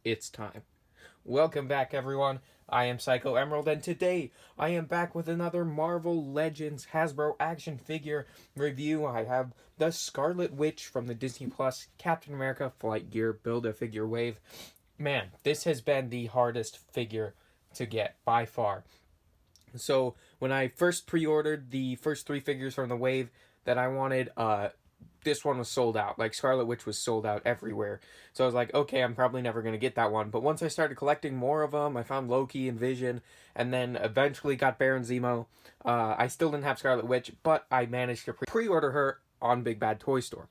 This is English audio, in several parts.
it's time. Welcome back, everyone. I am Psycho Emerald, and today I am back with another Marvel Legends Hasbro action figure review. I have the Scarlet Witch from the Disney Plus Captain America Flight Gear Build-A-Figure Wave. Man, this has been the hardest figure to get by far. So when I first pre-ordered the first three figures from the wave that I wanted, this one was sold out. Like, Scarlet Witch was sold out everywhere. So I was like, okay, I'm probably never going to get that one. But once I started collecting more of them, I found Loki and Vision, and then eventually got Baron Zemo. I still didn't have Scarlet Witch, but I managed to pre-order her on Big Bad Toy Store.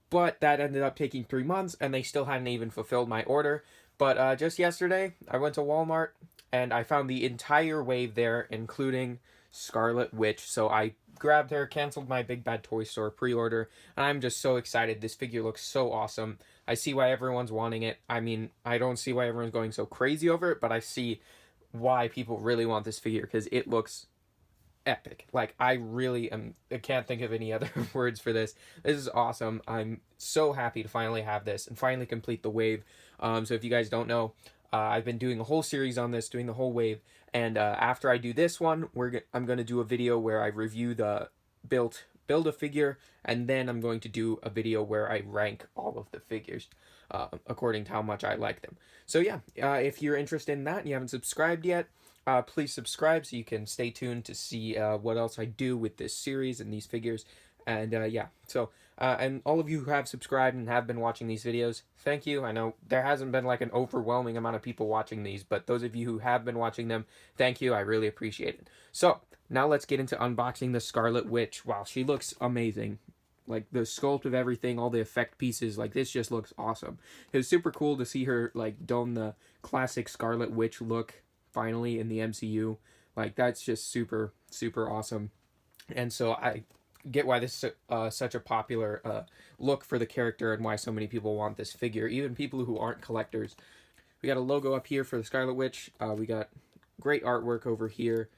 But that ended up taking 3 months, and they still hadn't even fulfilled my order. But just yesterday, I went to Walmart, and I found the entire wave there, including Scarlet Witch. So I grabbed her, canceled my Big Bad Toy Store pre-order, and I'm just so excited. This figure looks so awesome. I see why everyone's wanting it. I mean, I don't see why everyone's going so crazy over it, but I see why people really want this figure, because it looks epic. Like, I can't think of any other words for this. This is awesome. I'm so happy to finally have this and finally complete the wave. So if you guys don't know, I've been doing a whole series on this, doing the whole wave, and after I do this one, I'm going to do a video where I review the build a figure, and then I'm going to do a video where I rank all of the figures according to how much I like them. So yeah, if you're interested in that and you haven't subscribed yet, please subscribe so you can stay tuned to see what else I do with this series and these figures. And yeah, so and all of you who have subscribed and have been watching these videos, thank you. I know there hasn't been like an overwhelming amount of people watching these, but those of you who have been watching them, thank you. I really appreciate it. So now let's get into unboxing the Scarlet Witch. Wow, she looks amazing. Like, the sculpt of everything, all the effect pieces, like, this just looks awesome. It was super cool to see her like don the classic Scarlet Witch look finally in the MCU. Like, that's just super awesome. And so I get why this is such a popular look for the character, and why so many people want this figure, even people who aren't collectors. We got a logo up here for the Scarlet Witch. We got great artwork over here.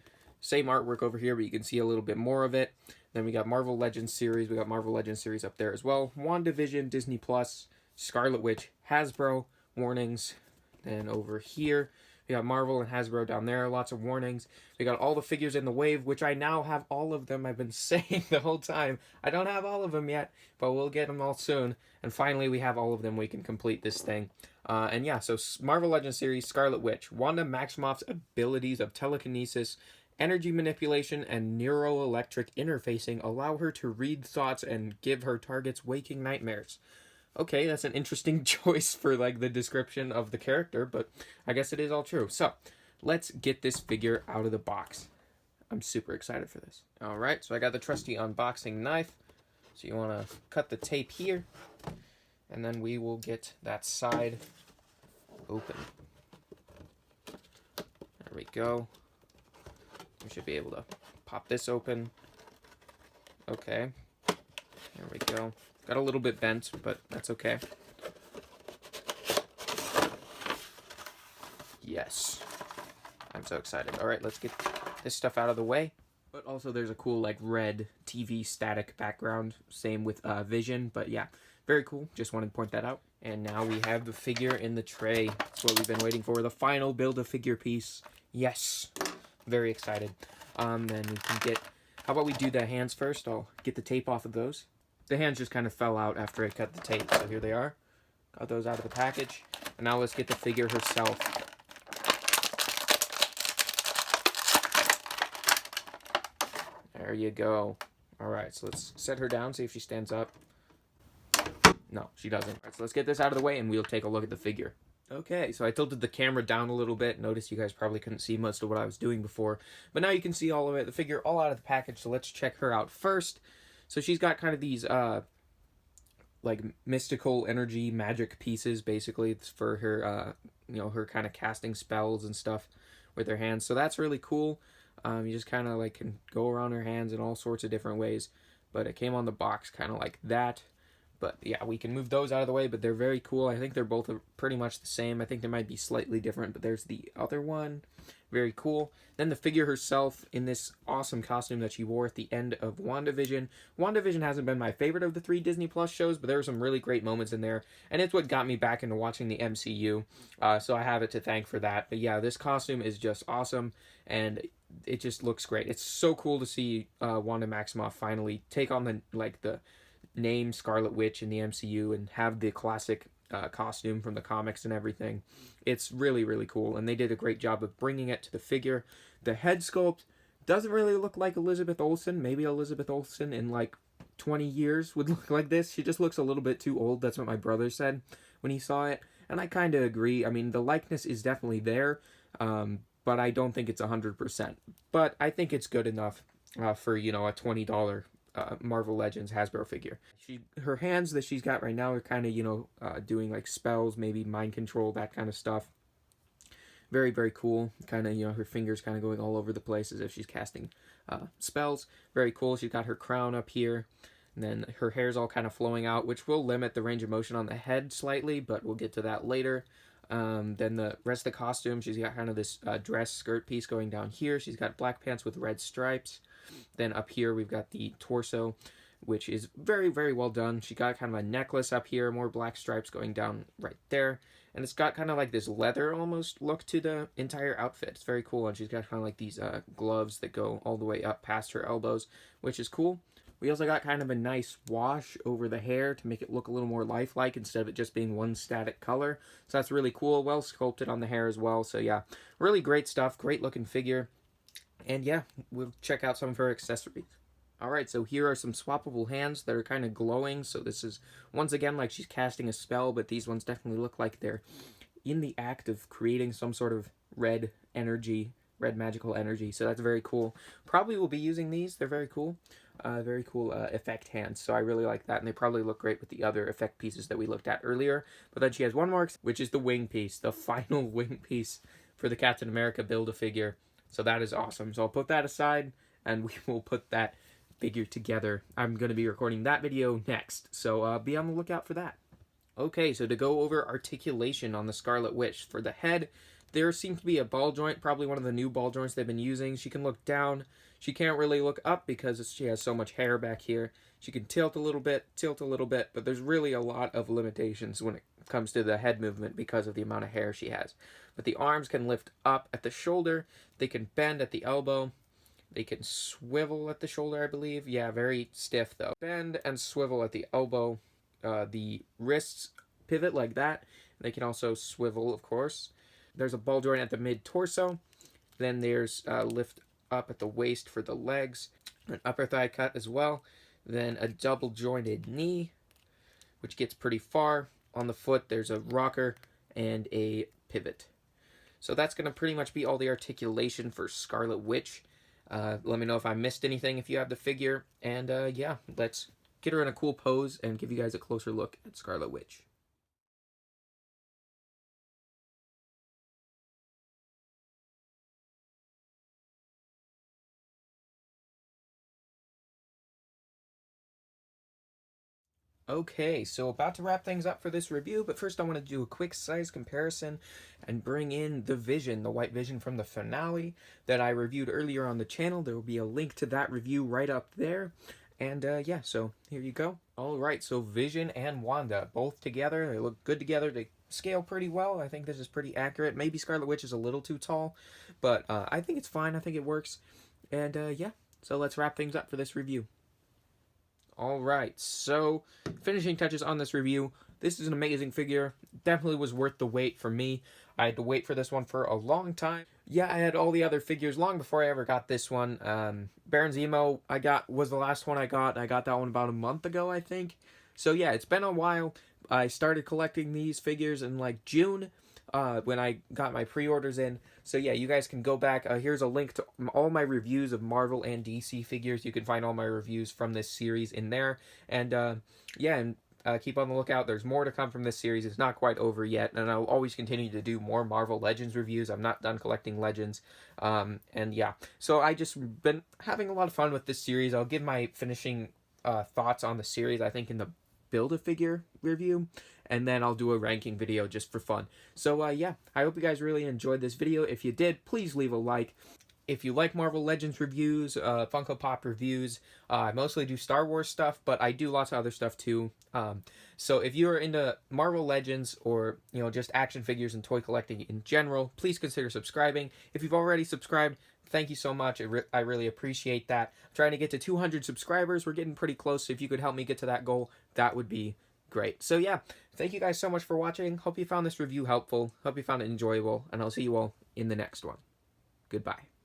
Same artwork over here, but you can see a little bit more of it. Then we got Marvel Legends series. We got Marvel Legends series up there as well. WandaVision, Disney Plus, Scarlet Witch, Hasbro, warnings. Then over here, we got Marvel and Hasbro down there, lots of warnings. We got all the figures in the wave, which I now have all of them. I've been saying the whole time. I don't have all of them yet, but we'll get them all soon. And finally, we have all of them. We can complete this thing. And yeah, so Marvel Legends series, Scarlet Witch. Wanda Maximoff's abilities of telekinesis, energy manipulation, and neuroelectric interfacing allow her to read thoughts and give her targets waking nightmares. Okay, that's an interesting choice for like the description of the character, but I guess it is all true. So let's get this figure out of the box. I'm super excited for this. All right, so I got the trusty unboxing knife. So you want to cut the tape here, and then we will get that side open. There we go. We should be able to pop this open. Okay, there we go. Got a little bit bent, but that's okay. Yes. I'm so excited. All right, let's get this stuff out of the way. But also there's a cool like red TV static background. Same with Vision, but yeah, very cool. Just wanted to point that out. And now we have the figure in the tray. That's what we've been waiting for. The final Build-A-Figure piece. Yes. Very excited. Then we can get... How about we do the hands first? I'll get the tape off of those. The hands just kind of fell out after I cut the tape, so here they are. Got those out of the package. And now let's get the figure herself. There you go. Alright, so let's set her down, see if she stands up. No, she doesn't. Alright, so let's get this out of the way and we'll take a look at the figure. Okay, so I tilted the camera down a little bit. Notice you guys probably couldn't see most of what I was doing before. But now you can see all of it. The figure all out of the package, so let's check her out first. So she's got kind of these, like, mystical energy magic pieces, basically. It's for her, her kind of casting spells and stuff with her hands. So that's really cool. You just kind of, like, can go around her hands in all sorts of different ways. But it came on the box kind of like that. But yeah, we can move those out of the way, but they're very cool. I think they're both pretty much the same. I think they might be slightly different, but there's the other one. Very cool. Then the figure herself in this awesome costume that she wore at the end of WandaVision. WandaVision hasn't been my favorite of the 3 Disney Plus shows, but there were some really great moments in there, and it's what got me back into watching the MCU. So I have it to thank for that. But yeah, this costume is just awesome, and it just looks great. It's so cool to see Wanda Maximoff finally take on the name Scarlet Witch in the MCU and have the classic costume from the comics and everything. It's really, really cool, and they did a great job of bringing it to the figure. The head sculpt doesn't really look like Elizabeth Olsen. Maybe Elizabeth Olsen in like 20 years would look like this. She just looks a little bit too old. That's what my brother said when he saw it, and I kind of agree. I mean, the likeness is definitely there, but I don't think it's 100%. But I think it's good enough for, a $20 Marvel Legends Hasbro figure. Her hands that she's got right now are kind of, doing like spells, maybe mind control, that kind of stuff. Very, very cool. Kind of, her fingers kind of going all over the place as if she's casting spells. Very cool. She's got her crown up here. And then her hair's all kind of flowing out, which will limit the range of motion on the head slightly, but we'll get to that later. Then the rest of the costume, she's got kind of this dress skirt piece going down here. She's got black pants with red stripes. Then up here we've got the torso, which is very, very well done. She got kind of a necklace up here, more black stripes going down right there. And it's got kind of like this leather almost look to the entire outfit. It's very cool. And she's got kind of like these gloves that go all the way up past her elbows, which is cool. We also got kind of a nice wash over the hair to make it look a little more lifelike instead of it just being one static color. So that's really cool. Well sculpted on the hair as well. So yeah, really great stuff. Great looking figure. And yeah, we'll check out some of her accessories. Alright, so here are some swappable hands that are kind of glowing. So this is, once again, like she's casting a spell, but these ones definitely look like they're in the act of creating some sort of red energy, red magical energy. So that's very cool. Probably will be using these. They're very cool. Very cool effect hands. So I really like that, and they probably look great with the other effect pieces that we looked at earlier. But then she has one more, which is the wing piece, the final wing piece for the Captain America Build-A-Figure. So that is awesome. So I'll put that aside, and we will put that figure together. I'm going to be recording that video next, so be on the lookout for that. Okay, so to go over articulation on the Scarlet Witch. For the head, there seems to be a ball joint, probably one of the new ball joints they've been using. She can look down. She can't really look up because she has so much hair back here. She can tilt a little bit, but there's really a lot of limitations when it comes to the head movement because of the amount of hair she has. But the arms can lift up at the shoulder. They can bend at the elbow. They can swivel at the shoulder, I believe. Yeah, very stiff, though. Bend and swivel at the elbow. The wrists pivot like that. They can also swivel, of course. There's a ball joint at the mid-torso. Then there's lift up at the waist for the legs. An upper thigh cut as well. Then a double-jointed knee, which gets pretty far. On the foot, there's a rocker and a pivot. So that's going to pretty much be all the articulation for Scarlet Witch. Let me know if I missed anything if you have the figure. And yeah, let's get her in a cool pose and give you guys a closer look at Scarlet Witch. Okay, so about to wrap things up for this review, but first I want to do a quick size comparison and bring in the Vision, the White Vision from the finale that I reviewed earlier on the channel. There will be a link to that review right up there. And yeah, so here you go. Alright, so Vision and Wanda, both together. They look good together. They scale pretty well. I think this is pretty accurate. Maybe Scarlet Witch is a little too tall, but I think it's fine. I think it works. And yeah, so let's wrap things up for this review. Alright, so finishing touches on this review. This is an amazing figure. Definitely was worth the wait for me. I had to wait for this one for a long time. Yeah, I had all the other figures long before I ever got this one. Baron Zemo was the last one I got. I got that one about a month ago, I think. So yeah, it's been a while. I started collecting these figures in like June when I got my pre-orders in. So yeah, you guys can go back. Here's a link to all my reviews of Marvel and DC figures. You can find all my reviews from this series in there. And yeah, and keep on the lookout. There's more to come from this series. It's not quite over yet, and I'll always continue to do more Marvel Legends reviews. I'm not done collecting Legends. And yeah, so I just been having a lot of fun with this series. I'll give my finishing thoughts on the series, I think, in the Build-A-Figure review, and then I'll do a ranking video just for fun. So yeah, I hope you guys really enjoyed this video. If you did, please leave a like. If you like Marvel Legends reviews, Funko Pop reviews, I mostly do Star Wars stuff, but I do lots of other stuff too. So if you're into Marvel Legends or, just action figures and toy collecting in general, please consider subscribing. If you've already subscribed, thank you so much. I really appreciate that. I'm trying to get to 200 subscribers. We're getting pretty close, so if you could help me get to that goal, that would be great. So yeah, thank you guys so much for watching. Hope you found this review helpful. Hope you found it enjoyable, and I'll see you all in the next one. Goodbye.